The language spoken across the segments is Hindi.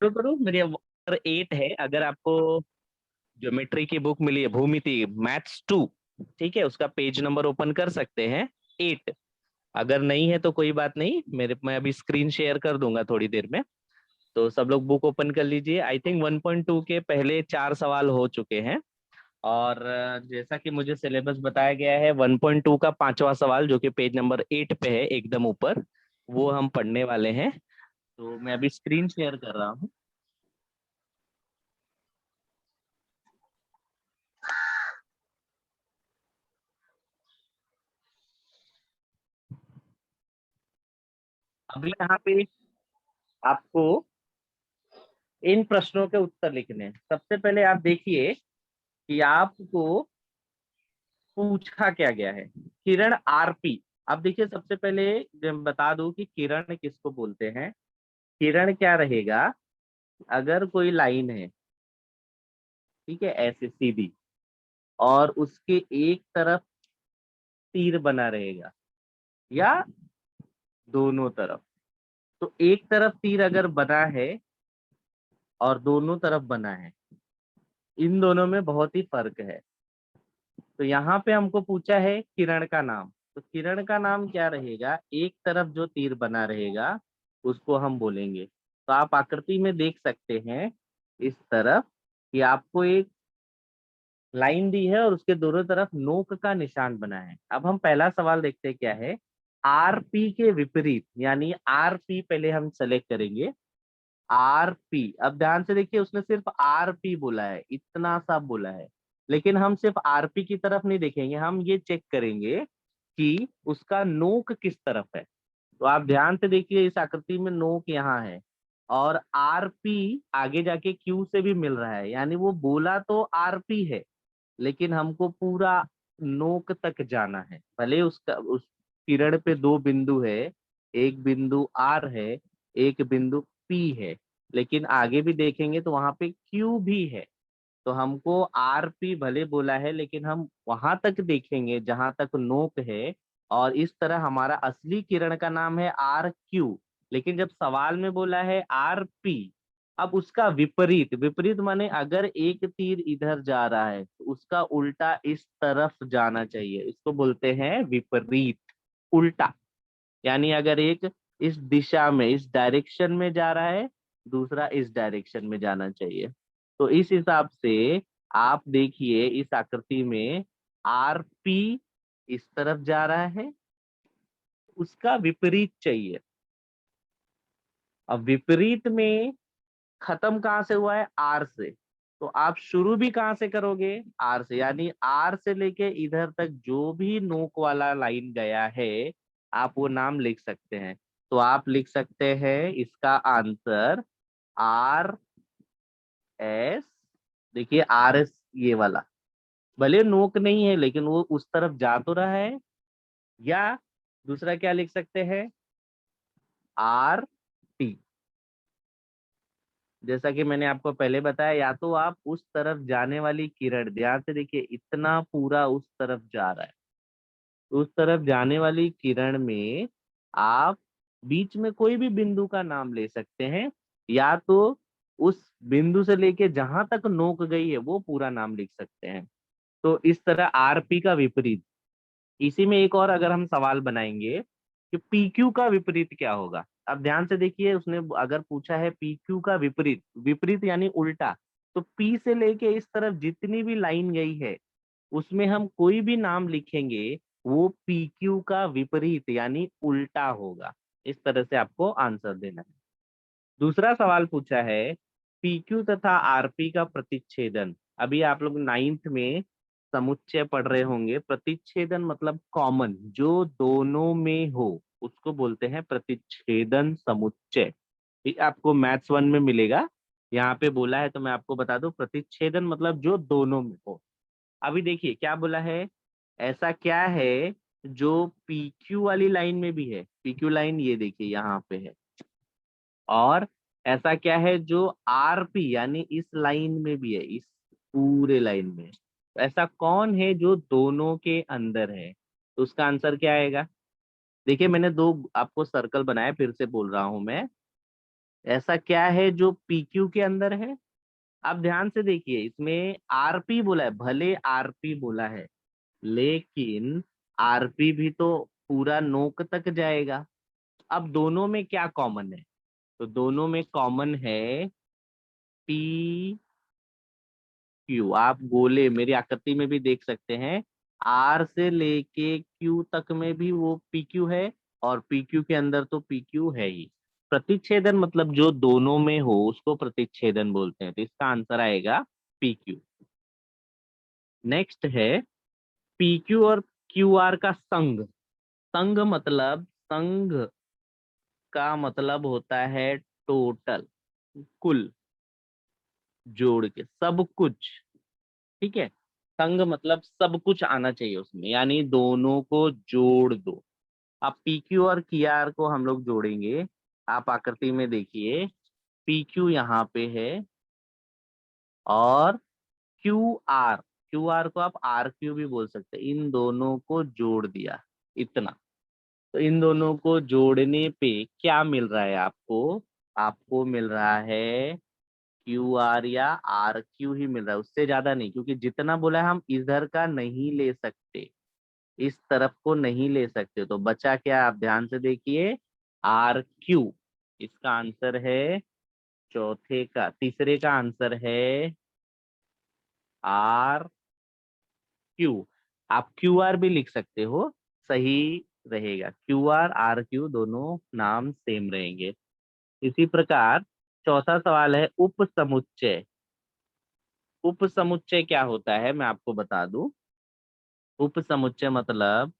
तो करो, मेरी 8 है। अगर आपको ज्योमेट्री की बुक मिली है, भूमिति मैथ्स 2, ठीक है, उसका पेज नंबर ओपन कर सकते हैं 8। अगर नहीं है तो कोई बात नहीं, मैं अभी स्क्रीन शेयर कर दूंगा थोड़ी देर में। तो सब लोग बुक ओपन कर लीजिए। आई थिंक 1.2 के पहले 4 सवाल हो चुके हैं। और जैसा कि मुझे सिलेबस बताया गया है, 1.2 का 5वां सवाल जो कि पेज नंबर 8 पे है एकदम ऊपर, वो हम पढ़ने वाले हैं। तो मैं अभी स्क्रीन शेयर कर रहा हूँ। अभी यहाँ पे आपको इन प्रश्नों के उत्तर लिखने हैं। सबसे पहले आप देखिए कि आपको पूछा क्या गया है। किरण आरपी। अब देखिए, सबसे पहले मैं बता दूं कि किरण किसको बोलते हैं। किरण क्या रहेगा, अगर कोई लाइन है, ठीक है, ऐसे सीधी, और उसके एक तरफ तीर बना रहेगा, या दोनों तरफ। तो एक तरफ तीर अगर बना है और दोनों तरफ बना है, इन दोनों में बहुत ही फर्क है। तो यहाँ पे हमको पूछा है किरण का नाम। तो किरण का नाम क्या रहेगा, एक तरफ जो तीर बना रहेगा उसको हम बोलेंगे। तो आप आकृति में देख सकते हैं इस तरफ कि आपको एक लाइन दी है और उसके दोनों तरफ नोक का निशान बना है। अब हम पहला सवाल देखते हैं क्या है। आरपी के विपरीत, यानी आरपी पहले हम सेलेक्ट करेंगे। आरपी, अब ध्यान से देखिए, उसने सिर्फ आरपी बोला है, इतना सा बोला है। लेकिन हम सिर्फ आरपी की तरफ नहीं देखेंगे, हम ये चेक करेंगे कि उसका नोक किस तरफ है। तो आप ध्यान से देखिए, इस आकृति में नोक यहाँ है, और आरपी आगे जाके क्यू से भी मिल रहा है, यानी वो बोला तो आरपी है, लेकिन हमको पूरा नोक तक जाना है। भले उसका उस किरण पे दो बिंदु है, एक बिंदु आर है, एक बिंदु पी है, लेकिन आगे भी देखेंगे तो वहां पे क्यू भी है। तो हमको आर पी भले बोला है, लेकिन हम वहां तक देखेंगे जहां तक नोक है। और इस तरह हमारा असली किरण का नाम है आर क्यू। लेकिन जब सवाल में बोला है आर पी, अब उसका विपरीत, विपरीत माने अगर एक तीर इधर जा रहा है तो उसका उल्टा इस तरफ जाना चाहिए, इसको बोलते हैं विपरीत, उल्टा। यानी अगर एक इस दिशा में, इस डायरेक्शन में जा रहा है, दूसरा इस डायरेक्शन में जाना चाहिए। तो इस हिसाब से आप देखिए इस आकृति में आर पी इस तरफ जा रहा है, उसका विपरीत चाहिए। अब विपरीत में खत्म कहाँ से हुआ है, आर से। तो आप शुरू भी कहाँ से करोगे, आर से। यानी आर से लेके इधर तक जो भी नोक वाला लाइन गया है, आप वो नाम लिख सकते हैं। तो आप लिख सकते हैं इसका आंसर आर एस। देखिए आर एस, ये वाला भले नोक नहीं है लेकिन वो उस तरफ जा तो रहा है। या दूसरा क्या लिख सकते हैं, आर टी। जैसा कि मैंने आपको पहले बताया, या तो आप उस तरफ जाने वाली किरण, ध्यान से देखिए, इतना पूरा उस तरफ जा रहा है, तो उस तरफ जाने वाली किरण में आप बीच में कोई भी बिंदु का नाम ले सकते हैं, या तो उस बिंदु से लेके जहां तक नोक गई है वो पूरा नाम लिख सकते हैं। तो इस तरह आरपी का विपरीत। इसी में एक और अगर हम सवाल बनाएंगे कि पीक्यू का विपरीत क्या होगा। अब ध्यान से देखिए, उसने अगर पूछा है पीक्यू का विपरीत, विपरीत यानी उल्टा, तो पी से लेके इस तरफ जितनी भी लाइन गई है उसमें हम कोई भी नाम लिखेंगे, वो पीक्यू का विपरीत यानी उल्टा होगा। इस तरह से आपको आंसर देना है। दूसरा सवाल पूछा है पीक्यू तथा आरपी का प्रतिच्छेदन। अभी आप लोग 9th में समुच्चय पढ़ रहे होंगे। प्रतिच्छेदन मतलब कॉमन, जो दोनों में हो उसको बोलते हैं प्रतिच्छेदन समुच्चय। ठीक, आपको मैथ्स 1 में मिलेगा। यहाँ पे बोला है तो मैं आपको बता दूं, प्रतिच्छेदन मतलब जो दोनों में हो। अभी देखिए क्या बोला है, ऐसा क्या है जो पीक्यू वाली लाइन में भी है। पीक्यू लाइन ये देखिए यहाँ पे है, और ऐसा क्या है जो आरपी यानी इस लाइन में भी है, इस पूरे लाइन में। तो ऐसा कौन है जो दोनों के अंदर है। तो उसका आंसर क्या आएगा। देखिए मैंने दो आपको सर्कल बनाए, फिर से बोल रहा हूं मैं। ऐसा क्या है जो PQ के अंदर है? आप ध्यान से देखिए, इसमें RP बोला है, भले RP बोला है, लेकिन RP भी तो पूरा नोक तक जाएगा। अब दोनों में क्या कॉमन है? तो दोनों में कॉमन है PQ। आप गोले मेरी आकृति में भी देख सकते हैं, R से लेके Q तक में भी वो PQ है, और PQ के अंदर तो PQ है ही। प्रतिच्छेदन मतलब जो दोनों में हो उसको प्रतिच्छेदन बोलते हैं, तो इसका आंसर आएगा PQ। नेक्स्ट है PQ और QR का संघ। संघ मतलब, संघ का मतलब होता है टोटल, कुल, जोड़ के सब कुछ। ठीक है, संघ मतलब सब कुछ आना चाहिए उसमें, यानी दोनों को जोड़ दो। अब PQ और QR को हम लोग जोड़ेंगे। आप आकृति में देखिए, PQ यहाँ पे है, और QR को आप RQ भी बोल सकते हैं। इन दोनों को जोड़ दिया, इतना। तो इन दोनों को जोड़ने पे क्या मिल रहा है आपको? आपको मिल रहा है QR या RQ ही मिल रहा है, उससे ज्यादा नहीं, क्योंकि जितना बोला है हम इधर का नहीं ले सकते, इस तरफ को नहीं ले सकते। तो बचा क्या? आप ध्यान से देखिए, RQ। इसका आंसर है चौथे का, तीसरे का आंसर है RQ। आप QR भी लिख सकते हो, सही रहेगा। QR RQ दोनों नाम सेम रहेंगे। इसी प्रकार चौथा सवाल है उपसमुच्चय। उपसमुच्चय क्या होता है मैं आपको बता दूं। उपसमुच्चय मतलब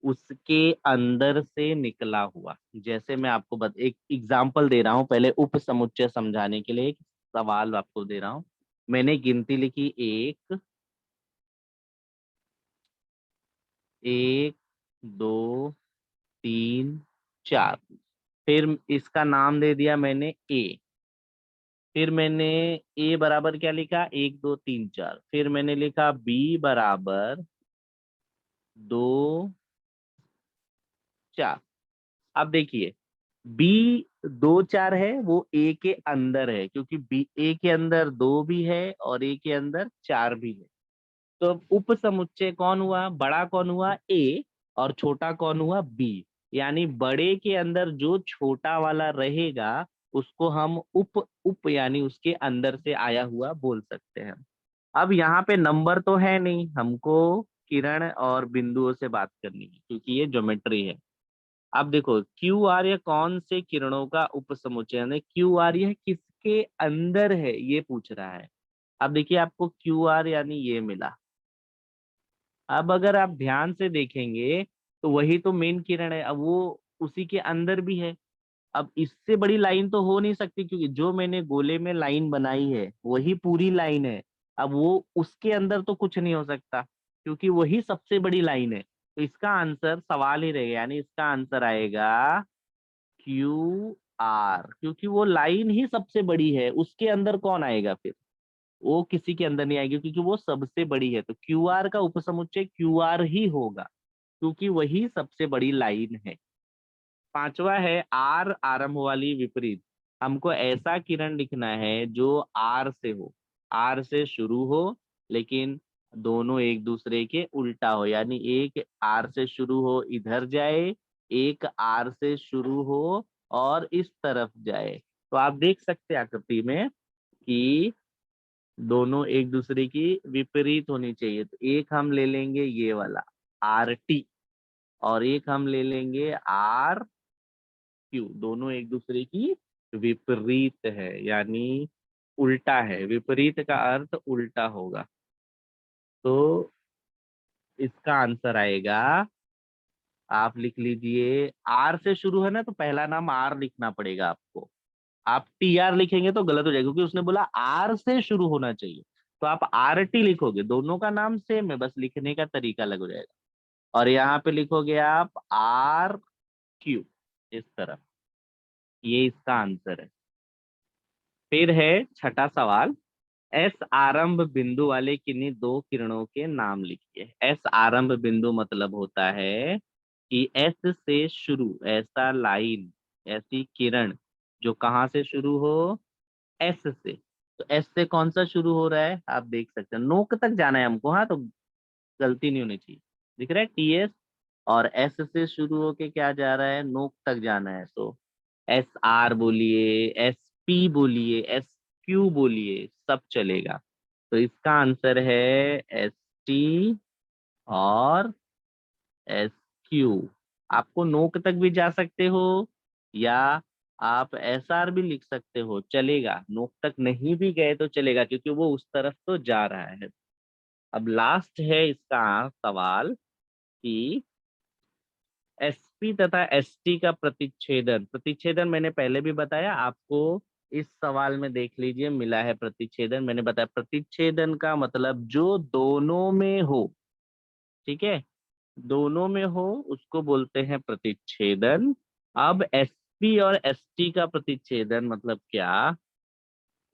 उसके अंदर से निकला हुआ। जैसे मैं आपको एक एग्जांपल दे रहा हूं, पहले उपसमुच्चय समझाने के लिए एक सवाल आपको दे रहा हूं। मैंने गिनती लिखी, एक, एक, दो, तीन, चार। फिर इसका नाम दे दिया मैंने A। फिर मैंने A बराबर क्या लिखा? एक, दो, तीन, चार। फिर मैंने लिखा B बराबर दो, चार। अब देखिए, B दो, चार है, वो A के अंदर है, क्योंकि A के अंदर दो भी है और A के अंदर चार भी है। तो अब उपसमुच्चय कौन हुआ? बड़ा कौन हुआ? A, और छोटा कौन हुआ? B। यानी बड़े के अंदर जो छोटा वाला रहेगा उसको हम उप उप यानी उसके अंदर से आया हुआ बोल सकते हैं। अब यहाँ पे नंबर तो है नहीं, हमको किरण और बिंदुओं से बात करनी है, क्योंकि ये ज्योमेट्री है। अब देखो, QR यह कौन से किरणों का उपसमुच्चय है? QR यह किसके अंदर है ये पूछ रहा है। अब देखिए, आपको QR यानी ये मिला। अब अगर आप ध्यान से देखेंगे तो वही तो मेन किरण है, अब वो उसी के अंदर भी है। अब इससे बड़ी लाइन तो हो नहीं सकती, क्योंकि जो मैंने गोले में लाइन बनाई है वही पूरी लाइन है। अब वो उसके अंदर तो कुछ नहीं हो सकता, क्योंकि वही सबसे बड़ी लाइन है। तो इसका आंसर सवाल ही रहेगा, यानी इसका आंसर आएगा QR, क्योंकि वो लाइन ही सबसे बड़ी है, उसके अंदर कौन आएगा फिर? वो किसी के अंदर नहीं आएगी, क्योंकि वो सबसे बड़ी है। तो QR का उपसमुच्चय QR ही होगा, क्योंकि वही सबसे बड़ी लाइन है। पांचवा है R आरंभ वाली विपरीत। हमको ऐसा किरण लिखना है जो R से हो, R से शुरू हो, लेकिन दोनों एक दूसरे के उल्टा हो। यानी एक R से शुरू हो इधर जाए, एक R से शुरू हो और इस तरफ जाए। तो आप देख सकते हैं आकृति में कि दोनों एक दूसरे की विपरीत होनी चाहिए। तो एक हम ले लेंगे ये वाला RT, और एक हम ले लेंगे RQ। दोनों एक दूसरे की विपरीत है, यानी उल्टा है। विपरीत का अर्थ उल्टा होगा। तो इसका आंसर आएगा, आप लिख लीजिए, R से शुरू है ना, तो पहला नाम R लिखना पड़ेगा आपको। आप TR लिखेंगे तो गलत हो जाएगा, क्योंकि उसने बोला R से शुरू होना चाहिए। तो आप RT लिखोगे, दोनों का नाम सेम है, बस लिखने का तरीका अलग हो जाएगा। और यहाँ पे लिखोगे आप RQ, इस तरह। ये इसका आंसर है। फिर है छठा सवाल, एस आरंभ बिंदु वाले किन्हीं दो किरणों के नाम लिखिए। एस आरंभ बिंदु मतलब होता है कि एस से शुरू ऐसा लाइन, ऐसी किरण जो कहाँ से शुरू हो, एस से। तो एस से कौन सा शुरू हो रहा है, आप देख सकते हैं, नोक तक जाना है हमको, हाँ, तो गलती नहीं होनी चाहिए। दिख रहा है टीएस, और एस से शुरू होके क्या जा रहा है, नोक तक जाना है। तो एस आर बोलिए, एस पी बोलिए, एस क्यू बोलिए, सब चलेगा। तो इसका आंसर है एस टी और एस क्यू। आपको नोक तक भी जा सकते हो, या आप एस आर भी लिख सकते हो, चलेगा। नोक तक नहीं भी गए तो चलेगा, क्योंकि वो उस तरफ तो जा रहा है। अब लास्ट है इसका सवाल कि एसपी तथा एसटी का प्रतिच्छेदन। प्रतिच्छेदन मैंने पहले भी बताया आपको, इस सवाल में देख लीजिए मिला है प्रतिच्छेदन। मैंने बताया प्रतिच्छेदन का मतलब जो दोनों में हो, ठीक है, दोनों में हो उसको बोलते हैं प्रतिच्छेदन। अब एसपी और एसटी का प्रतिच्छेदन मतलब क्या,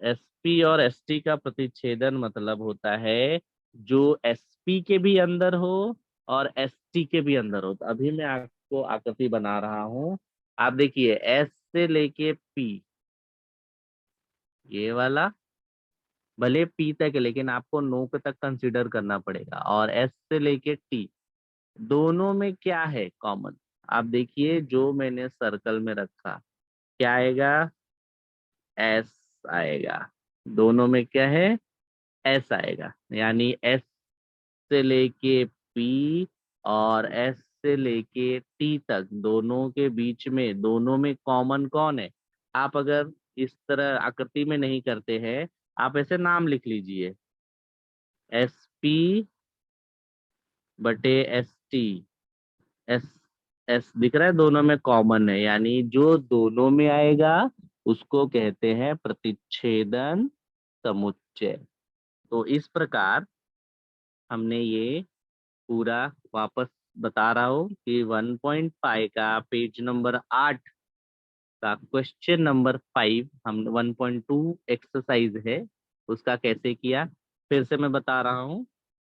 एसपी और एसटी का प्रतिच्छेदन मतलब होता है जो एसपी के भी अंदर हो और एसटी के भी अंदर हो। तो अभी मैं आपको आकृति बना रहा हूं, आप देखिए, एस से लेके पी, ये वाला, भले पी तक है लेकिन आपको नोक तक कंसीडर करना पड़ेगा, और एस से लेके टी, दोनों में क्या है कॉमन, आप देखिए जो मैंने सर्कल में रखा, क्या आएगा, एस आएगा। दोनों में क्या है, एस आएगा। यानी एस से लेके पी और एस से लेके टी तक, दोनों के बीच में, दोनों में कॉमन कौन है। आप अगर इस तरह आकृति में नहीं करते हैं, आप ऐसे नाम लिख लीजिए, एस पी बटे एस टी, एस, एस दिख रहा है, दोनों में कॉमन है, यानी जो दोनों में आएगा उसको कहते हैं प्रतिच्छेदन समुच्चय। तो इस प्रकार हमने ये पूरा, वापस बता रहा हूँ कि 1.5 का पेज नंबर 8 का क्वेश्चन नंबर 5, हम 1.2 एक्सरसाइज है, उसका कैसे किया। फिर से मैं बता रहा हूँ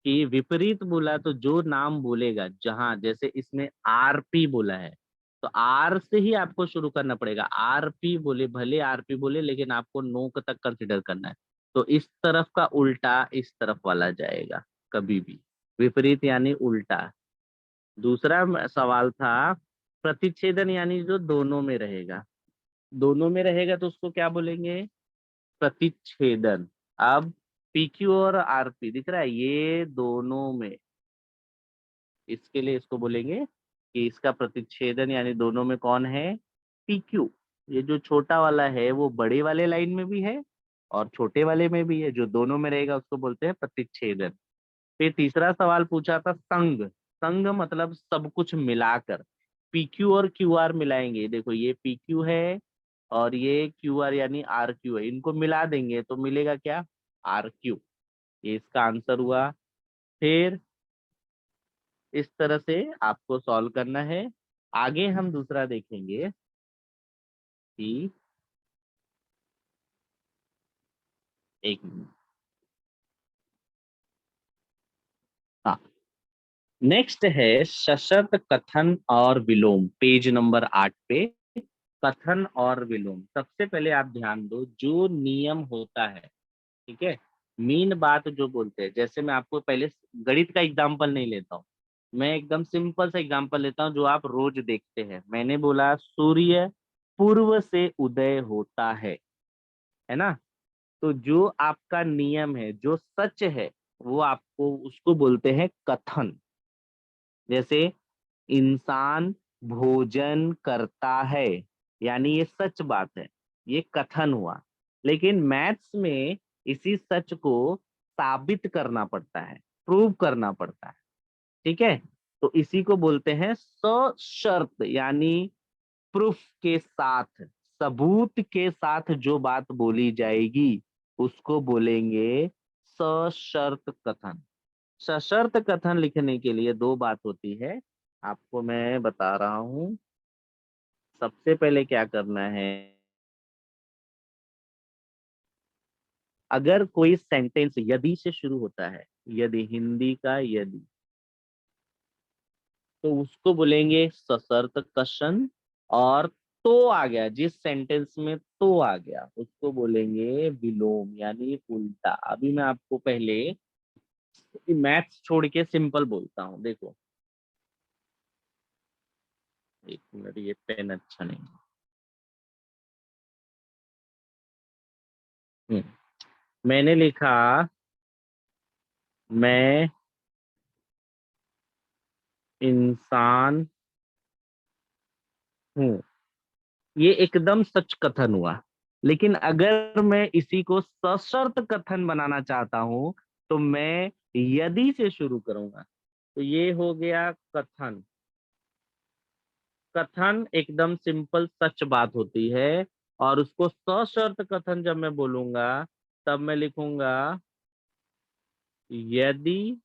कि विपरीत बोला तो जो नाम बोलेगा, जहां जैसे इसमें आरपी बोला है, तो आर से ही आपको शुरू करना पड़ेगा। आरपी बोले, भले आरपी बोले, लेकिन आपको नोक तक कंसिडर करना है। तो इस तरफ का उल्टा इस तरफ वाला जाएगा, कभी भी विपरीत यानी उल्टा। दूसरा सवाल था प्रतिच्छेदन, यानी जो दोनों में रहेगा, दोनों में रहेगा तो उसको क्या बोलेंगे, प्रतिच्छेदन। अब पीक्यू और आरपी दिख रहा है, ये दोनों में, इसके लिए इसको बोलेंगे कि इसका प्रतिच्छेदन यानी दोनों में कौन है, पीक्यू। ये जो छोटा वाला है वो बड़े वाले लाइन में भी है और छोटे वाले में भी है, जो दोनों में रहेगा उसको बोलते हैं प्रतिच्छेदन। फिर तीसरा सवाल पूछा था संघ। संघ मतलब सब कुछ मिलाकर, पीक्यू और क्यू आर मिलाएंगे, देखो ये पीक्यू है और ये क्यू आर यानी आर क्यू है, इनको मिला देंगे तो मिलेगा क्या, आर क्यू। ये इसका आंसर हुआ। फिर इस तरह से आपको सॉल्व करना है। आगे हम दूसरा देखेंगे कि, एक मिनट, हाँ, नेक्स्ट है सशर्त कथन और विलोम, पेज नंबर 8 पे। कथन और विलोम, सबसे पहले आप ध्यान दो, जो नियम होता है, ठीक है, मीन बात जो बोलते हैं, जैसे मैं आपको पहले गणित का एग्जांपल नहीं लेता हूँ, मैं एकदम सिंपल सा एग्जांपल लेता हूँ जो आप रोज देखते हैं। मैंने बोला सूर्य पूर्व से उदय होता है ना। तो जो आपका नियम है, जो सच है, वो आपको उसको बोलते हैं कथन। जैसे इंसान भोजन करता है, यानी ये सच बात है, ये कथन हुआ। लेकिन मैथ्स में इसी सच को साबित करना पड़ता है, प्रूव करना पड़ता है, ठीक है। तो इसी को बोलते हैं सशर्त, यानी प्रूफ के साथ, सबूत के साथ जो बात बोली जाएगी उसको बोलेंगे सशर्त कथन। सशर्त कथन लिखने के लिए दो बात होती है, आपको मैं बता रहा हूं। सबसे पहले क्या करना है, अगर कोई सेंटेंस यदि से शुरू होता है, यदि, हिंदी का यदि, तो उसको बोलेंगे सशर्त कथन। और तो आ गया, जिस सेंटेंस में तो आ गया उसको बोलेंगे विलोम यानी उल्टा। अभी मैं आपको पहले मैथ्स छोड़ के सिंपल बोलता हूँ, देखो। एक मिनट, ये पेन अच्छा नहीं है। मैंने लिखा, मैं इंसान हूँ, ये एकदम सच कथन हुआ। लेकिन अगर मैं इसी को सशर्त कथन बनाना चाहता हूं तो मैं यदि से शुरू करूंगा। तो ये हो गया कथन। कथन एकदम सिंपल सच बात होती है, और उसको सशर्त कथन जब मैं बोलूंगा तब मैं लिखूंगा, यदि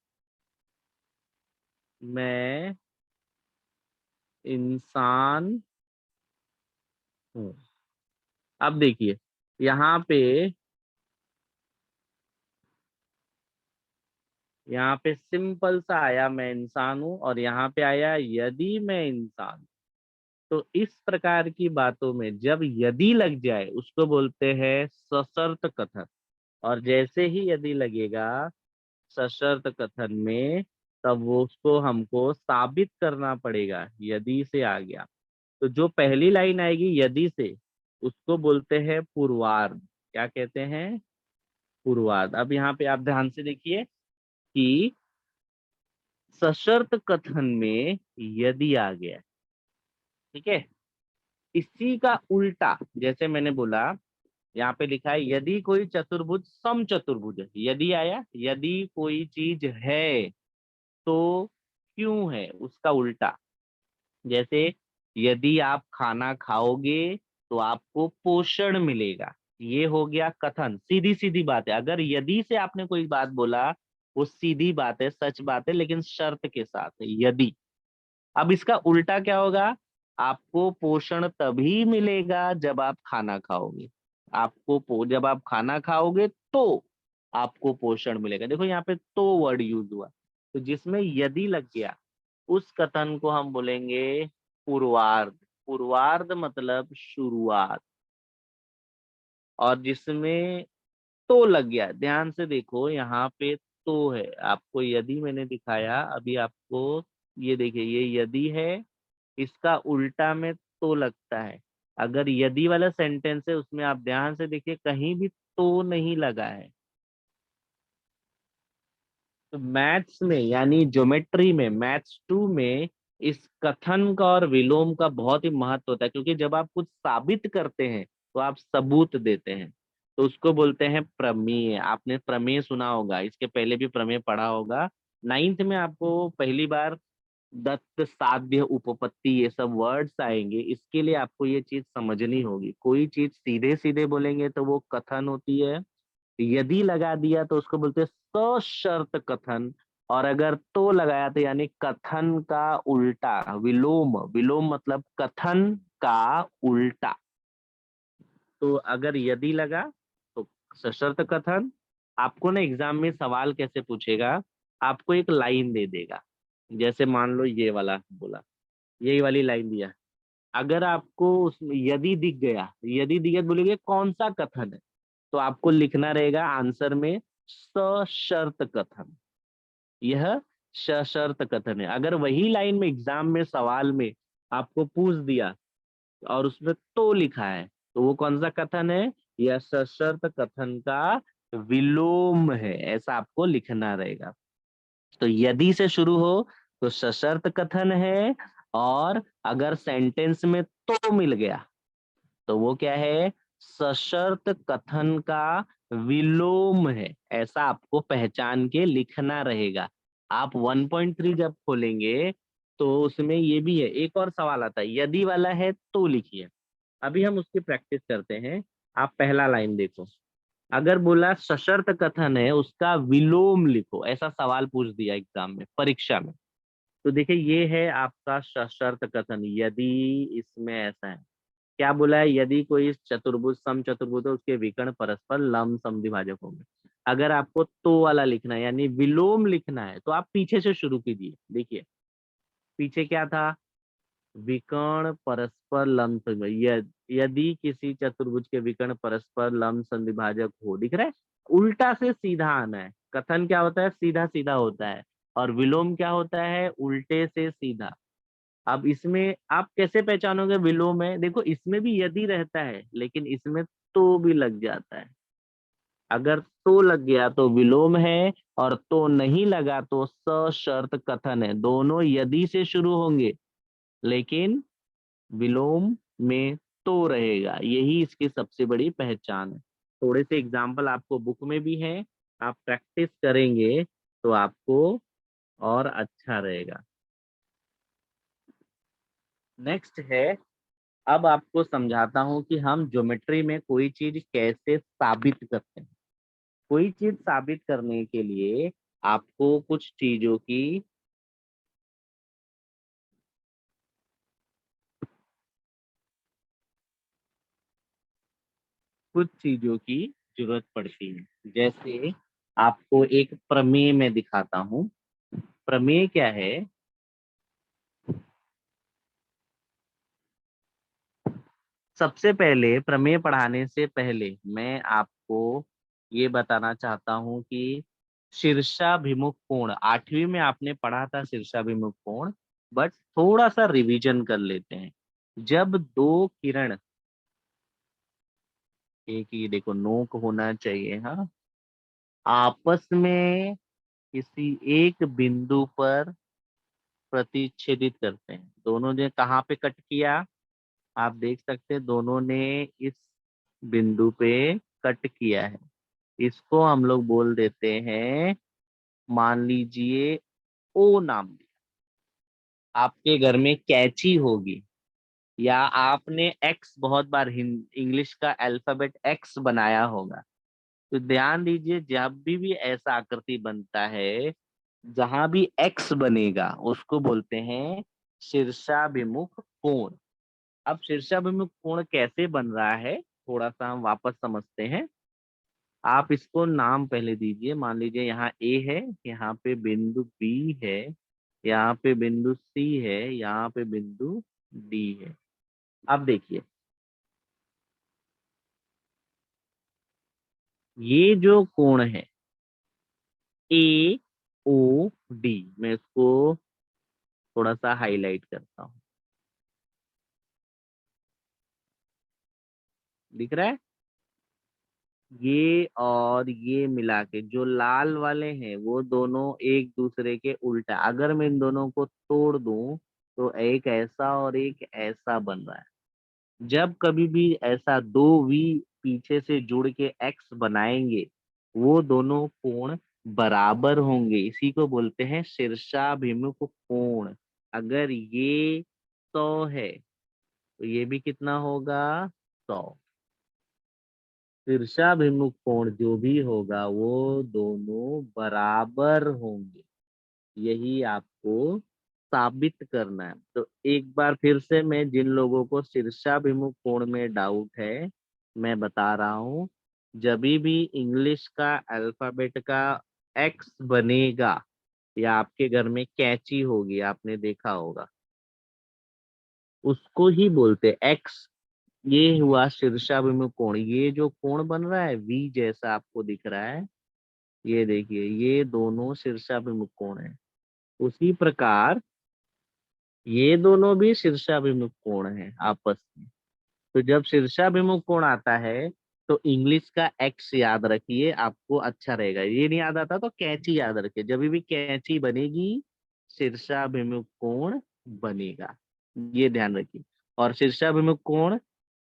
मैं इंसान हूं। अब देखिए, यहाँ पे सिंपल सा आया मैं इंसान हूं, और यहाँ पे आया यदि मैं इंसान। तो इस प्रकार की बातों में जब यदि लग जाए उसको बोलते हैं सशर्त कथन। और जैसे ही यदि लगेगा सशर्त कथन में, तब वो उसको हमको साबित करना पड़ेगा, यदि से आ गया। तो जो पहली लाइन आएगी यदि से, उसको बोलते हैं पूर्वार्ध। क्या कहते हैं? पूर्वार्ध। अब यहाँ पे आप ध्यान से देखिए कि सशर्त कथन में यदि आ गया, ठीक है। इसी का उल्टा, जैसे मैंने बोला, यहाँ पे लिखा है यदि कोई चतुर्भुज सम चतुर्भुज है, यदि आया, यदि कोई चीज है तो क्यों है, उसका उल्टा। जैसे यदि आप खाना खाओगे तो आपको पोषण मिलेगा, ये हो गया कथन, सीधी सीधी बात है। अगर यदि से आपने कोई बात बोला, वो सीधी बात है, सच बात है, लेकिन शर्त के साथ है, यदि। अब इसका उल्टा क्या होगा? आपको पोषण तभी मिलेगा जब आप खाना खाओगे। जब आप खाना खाओगे तो आपको पोषण मिलेगा। देखो यहाँ पे तो वर्ड यूज हुआ, तो जिसमें यदि लग गया उस कथन को हम बोलेंगे पूर्वार्ध। पूर्वार्ध मतलब शुरुआत। और जिसमें तो लग गया, ध्यान से देखो यहाँ पे तो है, आपको यदि मैंने दिखाया अभी आपको, ये देखिए ये यदि है, इसका उल्टा में तो लगता है। अगर यदि वाला सेंटेंस है उसमें आप ध्यान से देखिए कहीं भी तो नहीं लगा है। तो मैथ्स में यानी ज्योमेट्री में, मैथ्स 2 में इस कथन का और विलोम का बहुत ही महत्व होता है, क्योंकि जब आप कुछ साबित करते हैं तो आप सबूत देते हैं। तो उसको बोलते हैं प्रमेय। आपने प्रमेय सुना होगा, इसके पहले भी प्रमेय पढ़ा होगा। 9th में आपको पहली बार दत्त, साध्य, उपपत्ति, ये सब वर्ड्स आएंगे। इसके लिए आपको ये चीज समझनी होगी। कोई चीज सीधे सीधे बोलेंगे तो वो कथन होती है, यदि लगा दिया तो उसको बोलते हैं सशर्त कथन, और अगर तो लगाया तो यानी कथन का उल्टा, विलोम। विलोम मतलब कथन का उल्टा। तो अगर यदि लगा तो सशर्त कथन। आपको ना एग्जाम में सवाल कैसे पूछेगा, आपको एक लाइन दे देगा। जैसे मान लो ये वाला बोला, यही वाली लाइन दिया, अगर आपको उसमें यदि दिख गया, यदि दिख गया तो बोलेंगे कौन सा कथन है, तो आपको लिखना रहेगा आंसर में सशर्त कथन। यह सशर्त कथन है। अगर वही लाइन में एग्जाम में सवाल में आपको पूछ दिया और उसमें तो लिखा है, तो वो कौन सा कथन है? यह सशर्त कथन का विलोम है, ऐसा आपको लिखना रहेगा। तो यदि से शुरू हो तो सशर्त कथन है, और अगर सेंटेंस में तो मिल गया तो वो क्या है? सशर्त कथन का विलोम है। ऐसा आपको पहचान के लिखना रहेगा। आप 1.3 जब खोलेंगे तो उसमें ये भी है, एक और सवाल आता है, यदि वाला है तो लिखिए। अभी हम उसकी प्रैक्टिस करते हैं। आप पहला लाइन देखो, अगर बोला सशर्त कथन है उसका विलोम लिखो, ऐसा सवाल पूछ दिया एग्जाम में, परीक्षा में। तो देखिए ये है आपका सशर्त कथन, यदि इसमें ऐसा है। क्या बोला है? यदि कोई चतुर्भुज सम चतुर्भुज है उसके विकर्ण परस्पर लंब समद्विभाजक होंगे। अगर आपको तो वाला लिखना है यानी विलोम लिखना है तो आप पीछे से शुरू कीजिए। देखिए पीछे क्या था? विकर्ण परस्पर लंब यदि किसी चतुर्भुज के विकर्ण परस्पर लंब संविभाजक हो, दिख रहा है, उल्टा से सीधा आना है। कथन क्या होता है, सीधा सीधा होता है, और विलोम क्या होता है, उल्टे से सीधा। अब इसमें आप कैसे पहचानोगे विलोम है, देखो इसमें भी यदि रहता है, लेकिन इसमें तो भी लग जाता है। अगर तो लग गया तो विलोम है, और तो नहीं लगा तो सशर्त कथन है। दोनों यदि से शुरू होंगे, लेकिन विलोम में तो रहेगा, यही इसकी सबसे बड़ी पहचान है। थोड़े से एग्जाम्पल आपको बुक में भी है, आप प्रैक्टिस करेंगे तो आपको और अच्छा रहेगा। नेक्स्ट है, अब आपको समझाता हूं कि हम ज्योमेट्री में कोई चीज कैसे साबित करते हैं। कोई चीज साबित करने के लिए आपको कुछ चीजों की जरूरत पड़ती है। जैसे आपको एक प्रमेय में दिखाता हूँ। प्रमेय क्या है, सबसे पहले प्रमेय पढ़ाने से पहले मैं आपको ये बताना चाहता हूँ कि शीर्षाभिमुख कोण, आठवीं में आपने पढ़ा था शीर्षाभिमुख कोण, बट थोड़ा सा रिवीजन कर लेते हैं। जब दो किरण, एक ही देखो नोक होना चाहिए, हाँ, आपस में किसी एक बिंदु पर प्रतिच्छेदित करते हैं, दोनों ने कहाँ पे कट किया, आप देख सकते हैं दोनों ने इस बिंदु पे कट किया है। इसको हम लोग बोल देते हैं, मान लीजिए ओ नाम दिया। आपके घर में कैंची होगी, या आपने एक्स बहुत बार इंग्लिश का अल्फाबेट एक्स बनाया होगा। तो ध्यान दीजिए, जब भी ऐसा आकृति बनता है, जहां भी एक्स बनेगा उसको बोलते हैं शीर्षाभिमुख कोण। अब शीर्षाभिमुख कोण कैसे बन रहा है, थोड़ा सा हम वापस समझते हैं। आप इसको नाम पहले दीजिए, मान लीजिए यहाँ ए है, यहाँ पे बिंदु बी है, यहाँ पे बिंदु सी है, यहाँ पे बिंदु डी है। अब देखिए, ये जो कोण है ए ओ डी, मैं इसको थोड़ा सा हाईलाइट करता हूँ, दिख रहा है। ये और ये मिला के जो लाल वाले हैं वो दोनों एक दूसरे के उल्टा, अगर मैं इन दोनों को तोड़ दूं तो एक ऐसा और एक ऐसा बन रहा है। जब कभी भी ऐसा दो वी पीछे से जुड़ के एक्स बनाएंगे, वो दोनों कोण बराबर होंगे, इसी को बोलते हैं शीर्षाभिमुख कोण। अगर ये 100 है तो ये भी कितना होगा, 100। शीर्षाभिमुख कोण जो भी होगा वो दोनों बराबर होंगे, यही आपको साबित करना है। तो एक बार फिर से, मैं जिन लोगों को शीर्षाभिमुख कोण में डाउट है, मैं बता रहा हूँ, जब भी इंग्लिश का अल्फाबेट का एक्स बनेगा, या आपके घर में कैंची होगी, आपने देखा होगा, उसको ही बोलते एक्स। ये हुआ शीर्षाभिमुख कोण। ये जो कोण बन रहा है वी जैसा आपको दिख रहा है, ये देखिए, ये दोनों शीर्षाभिमुख कोण है। उसी प्रकार ये दोनों भी शीर्षाभिमुख कोण है आपस में। तो जब शीर्षाभिमुख कोण आता है तो इंग्लिश का एक्स याद रखिए, आपको अच्छा रहेगा। ये नहीं याद आता तो कैंची याद रखिए, जब भी कैंची बनेगी शीर्षाभिमुख कोण बनेगा, ये ध्यान रखिए। और शीर्षाभिमुख कोण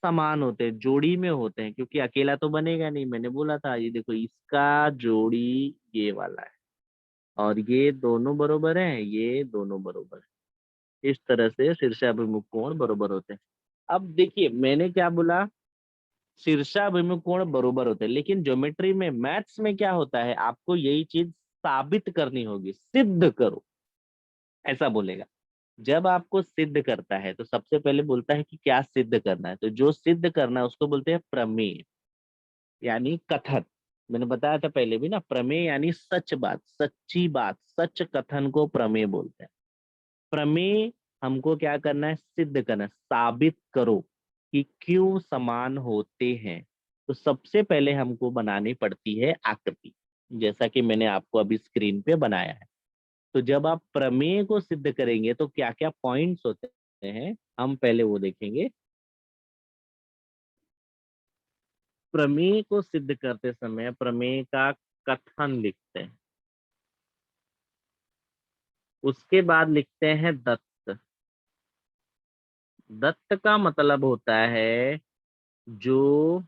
समान होते हैं, जोड़ी में होते हैं, क्योंकि अकेला तो बनेगा नहीं। मैंने बोला था, ये देखो इसका जोड़ी ये वाला है, और ये दोनों बरोबर हैं, ये दोनों बरोबर है। इस तरह से शीर्षाभिमुख कोण बरोबर होते हैं। अब देखिए मैंने क्या बोला, शीर्षाभिमुख कोण बरोबर होते हैं, लेकिन ज्योमेट्री में मैथ्स में क्या होता है, आपको यही चीज साबित करनी होगी, सिद्ध करो, ऐसा बोलेगा। जब आपको सिद्ध करता है तो सबसे पहले बोलता है कि क्या सिद्ध करना है, तो जो सिद्ध करना है उसको बोलते हैं प्रमेय, यानी कथन। मैंने बताया था पहले भी ना, प्रमेय यानी सच बात, सच्ची बात, सच कथन को प्रमेय बोलते हैं। प्रमेय हमको क्या करना है, सिद्ध करना है, साबित करो कि क्यों समान होते हैं। तो सबसे पहले हमको बनानी पड़ती है आकृति, जैसा कि मैंने आपको अभी स्क्रीन पे बनाया है। तो जब आप प्रमेय को सिद्ध करेंगे तो क्या क्या पॉइंट्स होते हैं, हम पहले वो देखेंगे। प्रमेय को सिद्ध करते समय प्रमेय का कथन लिखते हैं, उसके बाद लिखते हैं दत्त। दत्त का मतलब होता है जो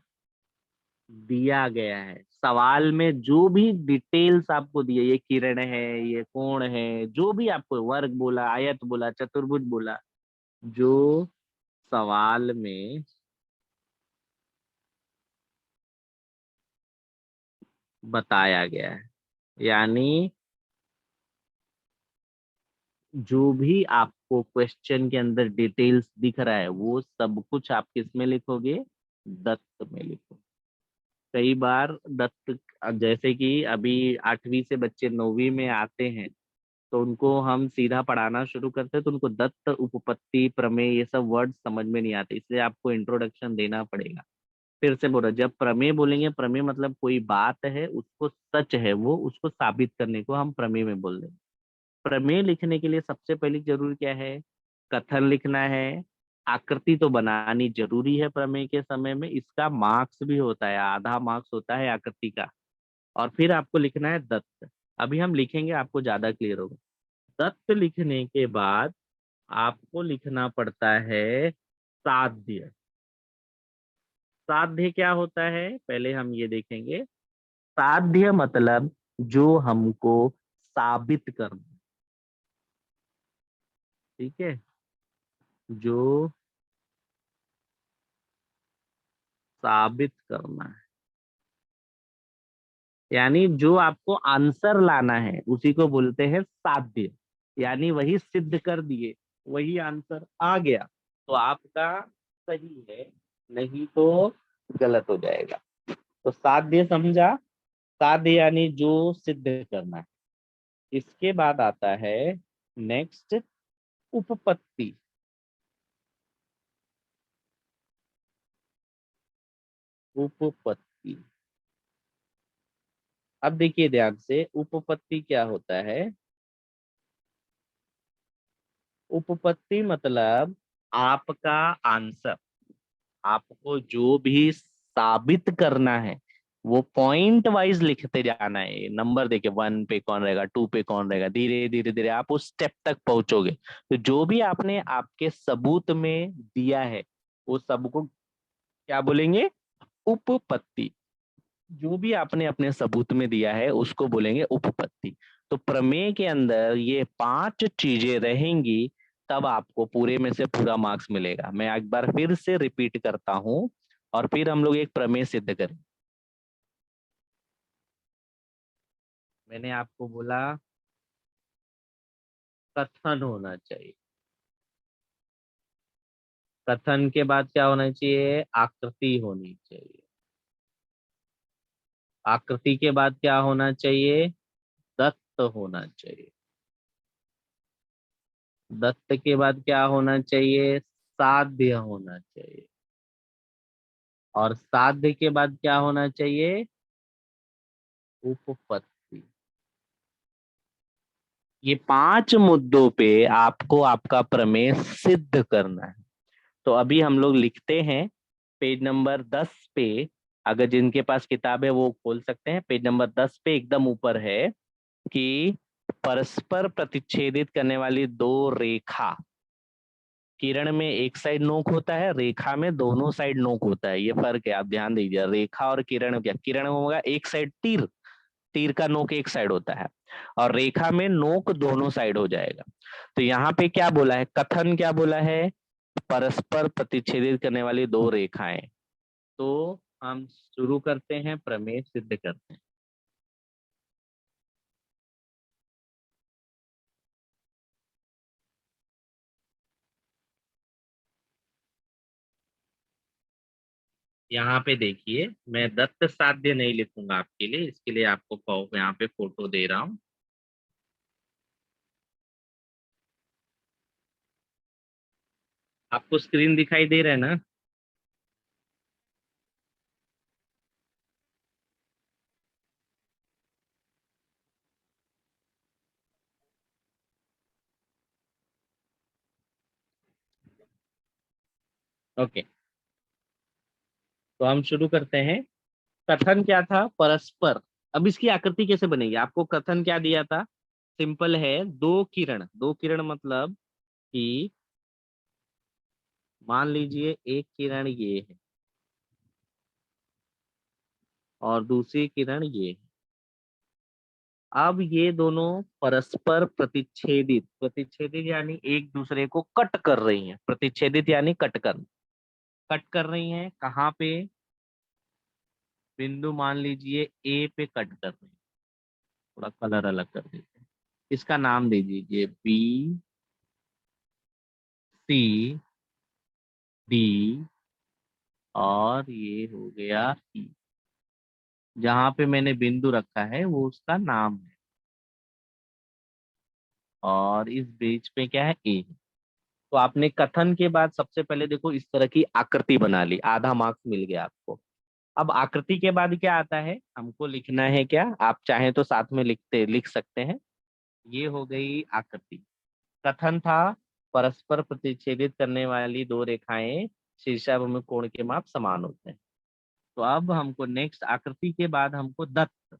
दिया गया है, सवाल में जो भी डिटेल्स आपको दिए, ये किरण है, ये कोण है, जो भी आपको वर्ग बोला, आयत बोला, चतुर्भुज बोला, जो सवाल में बताया गया है, यानी जो भी आपको क्वेश्चन के अंदर डिटेल्स दिख रहा है वो सब कुछ आप किस में लिखोगे, दत्त में लिखो। कई बार दत्त, जैसे कि अभी 8वीं से बच्चे 9वीं में आते हैं, तो उनको हम सीधा पढ़ाना शुरू करते हैं तो उनको दत्त, उपपत्ति, प्रमेय ये सब वर्ड समझ में नहीं आते, इसलिए आपको इंट्रोडक्शन देना पड़ेगा। फिर से बोलो, जब प्रमेय बोलेंगे, प्रमेय मतलब कोई बात है, उसको सच है वो, उसको साबित करने को हम प्रमेय में बोल देंगे। प्रमेय लिखने के लिए सबसे पहली जरूरी क्या है, कथन लिखना है। आकृति तो बनानी जरूरी है प्रमेय के समय में, इसका मार्क्स भी होता है, आधा मार्क्स होता है आकृति का। और फिर आपको लिखना है दत्त। अभी हम लिखेंगे, आपको ज्यादा क्लियर होगा। दत्त लिखने के बाद आपको लिखना पड़ता है साध्य। साध्य क्या होता है, पहले हम ये देखेंगे। साध्य मतलब जो हमको साबित करना, ठीक है, जो साबित करना है, यानी जो आपको आंसर लाना है उसी को बोलते हैं साध्य। यानी वही सिद्ध कर दिए, वही आंसर आ गया तो आपका सही है, नहीं तो गलत हो जाएगा। तो साध्य समझा, साध्य यानी जो सिद्ध करना है। इसके बाद आता है नेक्स्ट, उपपत्ति। उपपत्ति, अब देखिए ध्यान से, उपपत्ति क्या होता है। उपपत्ति मतलब आपका आंसर, आपको जो भी साबित करना है वो पॉइंट वाइज लिखते जाना है। नंबर देके 1 पे कौन रहेगा, 2 पे कौन रहेगा, धीरे धीरे धीरे आप उस स्टेप तक पहुंचोगे। तो जो भी आपने आपके सबूत में दिया है वो सबको क्या बोलेंगे, उपपत्ति। जो भी आपने अपने सबूत में दिया है उसको बोलेंगे उपपत्ति। तो प्रमेय के अंदर ये 5 चीजें रहेंगी, तब आपको पूरे में से पूरा मार्क्स मिलेगा। मैं एक बार फिर से रिपीट करता हूं और फिर हम लोग एक प्रमेय सिद्ध करें। मैंने आपको बोला कथन होना चाहिए, कथन के बाद क्या होना चाहिए, आकृति होनी चाहिए, आकृति के बाद क्या होना चाहिए, दत्त होना चाहिए, दत्त के बाद क्या होना चाहिए, साध्य होना चाहिए, और साध्य के बाद क्या होना चाहिए, उपपत्ति। ये 5 मुद्दों पे आपको आपका प्रमेय सिद्ध करना है। तो अभी हम लोग लिखते हैं पेज नंबर 10 पे, अगर जिनके पास किताब है वो खोल सकते हैं। पेज नंबर 10 पे एकदम ऊपर है कि परस्पर प्रतिच्छेदित करने वाली दो रेखा, किरण में एक साइड नोक होता है, रेखा में दोनों साइड नोक होता है, ये फर्क है, आप ध्यान दीजिए। रेखा और किरण, क्या किरण में होगा एक साइड तीर, तीर का नोक एक साइड होता है, और रेखा में नोक दोनों साइड हो जाएगा। तो यहाँ पे क्या बोला है, कथन क्या बोला है, परस्पर प्रतिच्छेदित करने वाली दो रेखाएं। तो हम शुरू करते हैं, प्रमेय सिद्ध करते हैं। यहाँ पे देखिए, मैं दत्त साध्य नहीं लिखूंगा आपके लिए, इसके लिए आपको यहाँ पे फोटो दे रहा हूँ। आपको स्क्रीन दिखाई दे रहा है ना? ओके, तो हम शुरू करते हैं। कथन क्या था? परस्पर। अब इसकी आकृति कैसे बनेगी? आपको कथन क्या दिया था? सिंपल है, दो किरण। दो किरण मतलब कि मान लीजिए एक किरण ये है और दूसरी किरण ये है। अब ये दोनों परस्पर प्रतिच्छेदित, प्रतिच्छेदित यानी एक दूसरे को कट कर रही हैं। प्रतिच्छेदित यानी कट कर रही हैं। कहाँ पे? बिंदु मान लीजिए ए पे कट कर रही हैं। थोड़ा कलर अलग कर देते हैं। इसका नाम दे दीजिए बी, सी, डी, और ये हो गया ई। जहां पे मैंने बिंदु रखा है वो उसका नाम है, और इस बीच पे क्या है? ए। तो आपने कथन के बाद सबसे पहले देखो इस तरह की आकृति बना ली, आधा मार्क्स मिल गया आपको। अब आकृति के बाद क्या आता है? हमको लिखना है क्या? आप चाहें तो साथ में लिख सकते हैं। ये हो गई आकृति। कथन था परस्पर प्रतिच्छेदित करने वाली दो रेखाएं शीर्षाभिमुख कोण के माप समान होते हैं। तो अब हमको नेक्स्ट आकृति के बाद हमको दत्त।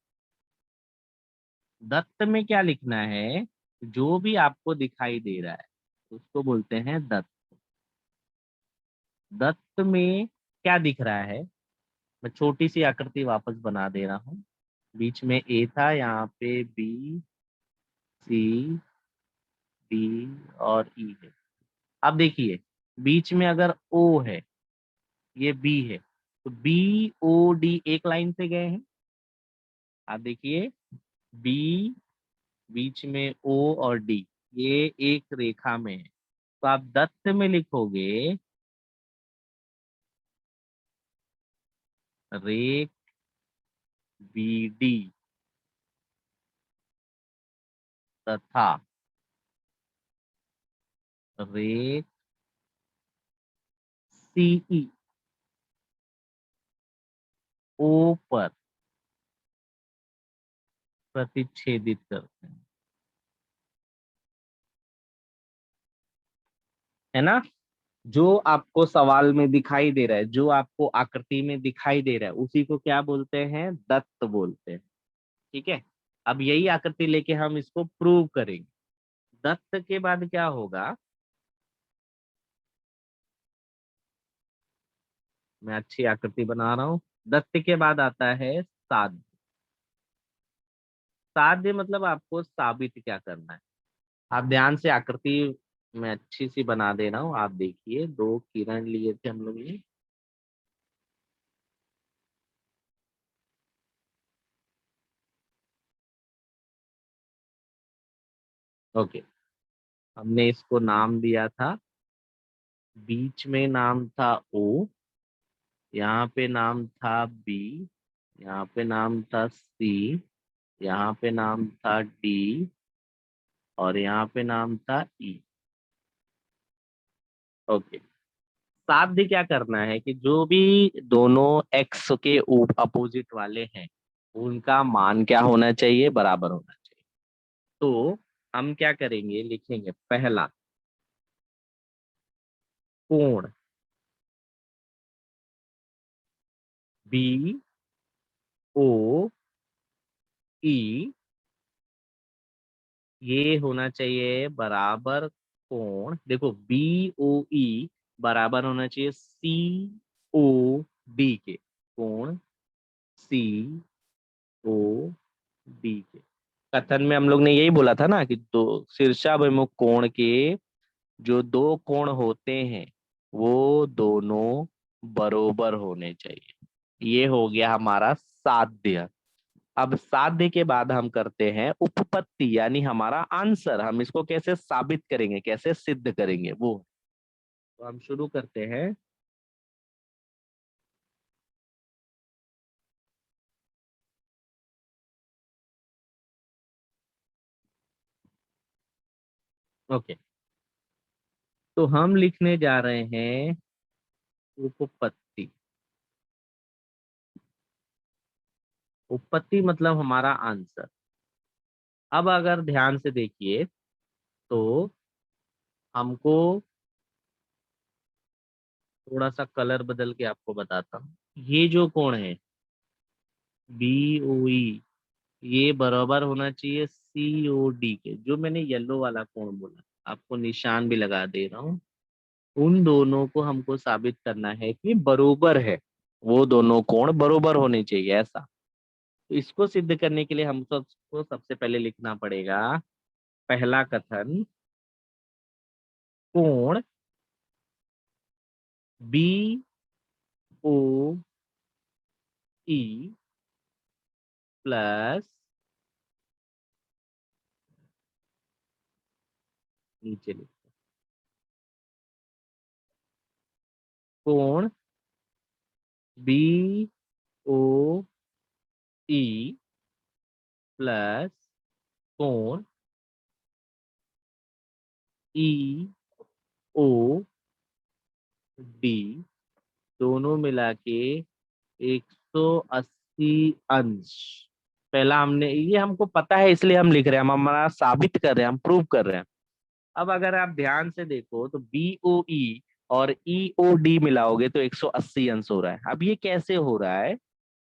दत्त में क्या लिखना है? जो भी आपको दिखाई दे रहा है उसको बोलते हैं दत्त। दत्त में क्या दिख रहा है? मैं छोटी सी आकृति वापस बना दे रहा हूँ। बीच में ए था, यहाँ पे बी, सी, डी और ई है। अब देखिए, बीच में अगर ओ है, ये बी है, तो बी ओ डी एक लाइन से गए हैं। आप देखिए, बी, बीच में ओ और डी, ये एक रेखा में है। तो आप दत्त में लिखोगे रेख बी डी तथा रेख सीई ओ पर प्रतिच्छेदित करते हैं। है ना? जो आपको सवाल में दिखाई दे रहा है, जो आपको आकृति में दिखाई दे रहा है, उसी को क्या बोलते हैं? दत्त बोलते हैं। ठीक है। अब यही आकृति लेके हम इसको प्रूव करेंगे। दत्त के बाद क्या होगा? मैं अच्छी आकृति बना रहा हूँ। दत्त के बाद आता है साध्य। साध्य मतलब आपको साबित क्या करना है। आप ध्यान से आकृति मैं अच्छी सी बना दे रहा हूँ, आप देखिए। दो किरण लिए थे हम लोग ने। ओके, हमने इसको नाम दिया था, बीच में नाम था ओ, यहाँ पे नाम था बी, यहाँ पे नाम था सी, यहाँ पे नाम था डी, और यहाँ पे नाम था ई। ओके। साध्य क्या करना है कि जो भी दोनों एक्स के अपोजिट वाले हैं उनका मान क्या होना चाहिए? बराबर होना चाहिए। तो हम क्या करेंगे? लिखेंगे पहला कोण बी ओ ई, ये होना चाहिए बराबर कोण। देखो बी ओ ई बराबर होना चाहिए सी ओ डी के। कोण सी ओ डी के। कथन में हम लोग ने यही बोला था ना कि दो शीर्षाभिमुख कोण के जो दो कोण होते हैं वो दोनों बरोबर होने चाहिए। ये हो गया हमारा साध्य। अब साध्य के बाद हम करते हैं उपपत्ति, यानी हमारा आंसर। हम इसको कैसे साबित करेंगे, कैसे सिद्ध करेंगे वो। तो हम शुरू करते हैं। ओके, तो हम लिखने जा रहे हैं उपपत्ति। उपपत्ति मतलब हमारा आंसर। अब अगर ध्यान से देखिए तो हमको थोड़ा सा कलर बदल के आपको बताता हूँ। ये जो कोण है BOE, ये बराबर होना चाहिए COD के, जो मैंने येलो वाला कोण बोला, आपको निशान भी लगा दे रहा हूँ। उन दोनों को हमको साबित करना है कि बरोबर है, वो दोनों कोण बरोबर होने चाहिए ऐसा। तो इसको सिद्ध करने के लिए हम सबको सबसे पहले लिखना पड़ेगा पहला कथन, कोण BOE प्लस, नीचे लिख, कोण BOE प्लस कोण EOD, दोनों मिला के 180 अंश। पहला हमने, ये हमको पता है इसलिए हम लिख रहे हैं, हम हमारा साबित कर रहे हैं, हम प्रूव कर रहे हैं। अब अगर आप ध्यान से देखो तो BOE और EOD मिलाओगे तो 180 अंश हो रहा है। अब ये कैसे हो रहा है?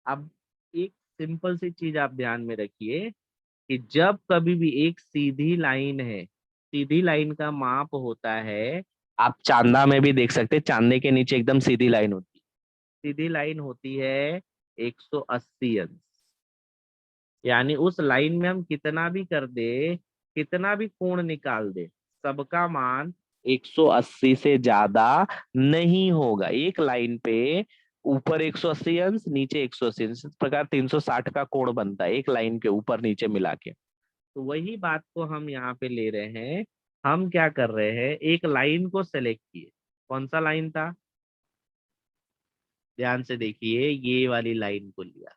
अब एक सिंपल सी चीज आप ध्यान में रखिए कि जब कभी भी एक सीधी लाइन है, सीधी लाइन का माप होता है, आप चांदा में भी देख सकते हैं, चांदे के नीचे एकदम सीधी लाइन होती है, सीधी लाइन होती है 180 अंश। यानी उस लाइन में हम कितना भी कर दे, कितना भी कोण निकाल दे, सबका मान 180 से ज्यादा नहीं होगा। एक लाइन पे ऊपर 180 अंश, नीचे 180 अंश, इस प्रकार 360 का कोण बनता है एक लाइन के ऊपर नीचे मिला के। तो वही बात को हम यहाँ पे ले रहे हैं। हम क्या कर रहे हैं, एक लाइन को सेलेक्ट किए। कौन सा लाइन था? ध्यान से देखिए, ये वाली लाइन को लिया,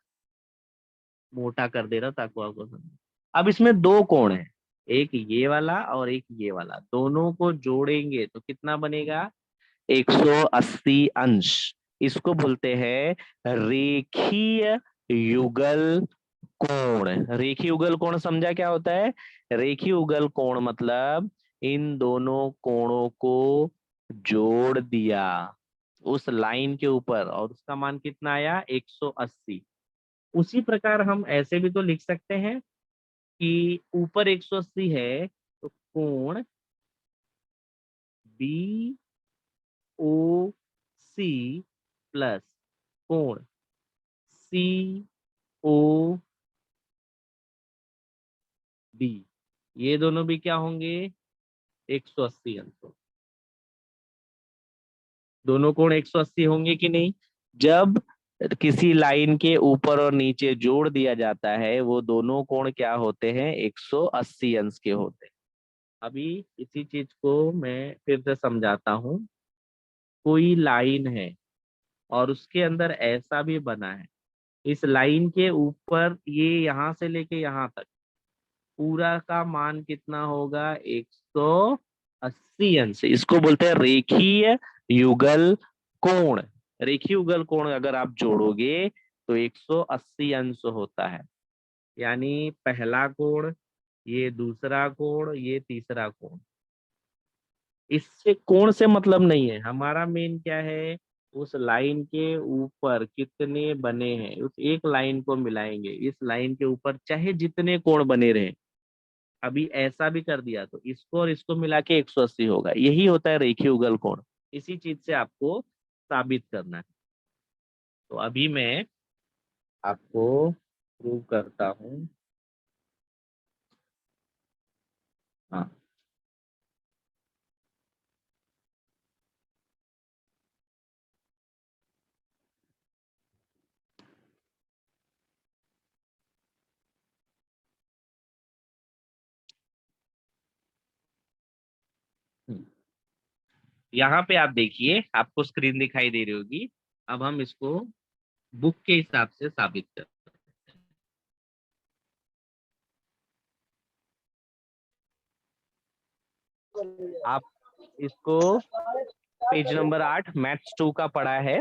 मोटा कर दे रहा ताकि आपको समझे। अब इसमें दो कोण है, एक ये वाला और एक ये वाला, दोनों को जोड़ेंगे तो कितना बनेगा? 180 अंश। इसको बोलते हैं रेखीय युगल कोण। रेखीय युगल कोण समझा क्या होता है? रेखीय युगल कोण मतलब इन दोनों कोणों को जोड़ दिया उस लाइन के ऊपर और उसका मान कितना आया? 180। उसी प्रकार हम ऐसे भी तो लिख सकते हैं कि ऊपर 180 है तो कोण BOC प्लस कोण COD, ये दोनों भी क्या होंगे? 180 अंश। दोनों कोण 180 होंगे कि नहीं? जब किसी लाइन के ऊपर और नीचे जोड़ दिया जाता है वो दोनों कोण क्या होते हैं? 180 अंश के होते हैं। अभी इसी चीज को मैं फिर से समझाता हूँ। कोई लाइन है और उसके अंदर ऐसा भी बना है, इस लाइन के ऊपर ये यहाँ से लेके यहाँ तक पूरा का मान कितना होगा? 180 अंश। इसको बोलते हैं रेखीय युगल कोण। रेखीय युगल कोण अगर आप जोड़ोगे तो 180 अंश होता है। यानी पहला कोण, ये दूसरा कोण, ये तीसरा कोण। इससे कोण से मतलब नहीं है, हमारा मेन क्या है? उस लाइन के ऊपर कितने बने हैं, उस एक लाइन को मिलाएंगे, इस लाइन के ऊपर चाहे जितने कोण बने रहे। अभी ऐसा भी कर दिया तो इसको और इसको मिला के 180 होगा। यही होता है रेखीय उगल कोण। इसी चीज से आपको साबित करना है। तो अभी मैं आपको प्रूव करता हूँ। हाँ, यहाँ पे आप देखिए, आपको स्क्रीन दिखाई दे रही होगी। अब हम इसको बुक के हिसाब से साबित कर, आप इसको पेज नंबर 8 मैथ्स 2 का पढ़ा है।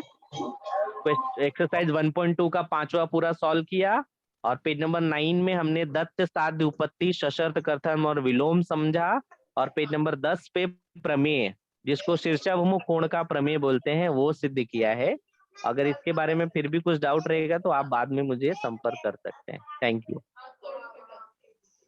एक्सरसाइज 1.2 का 5वां पूरा सॉल्व किया, और पेज नंबर 9 में हमने दत्त साध्य उपपत्ति, सशर्त कथन और विलोम समझा, और पेज नंबर 10 पे प्रमेय, जिसको शीर्षाभिमुख कोण का प्रमेय बोलते हैं, वो सिद्ध किया है। अगर इसके बारे में फिर भी कुछ डाउट रहेगा तो आप बाद में मुझे संपर्क कर सकते हैं। Thank you.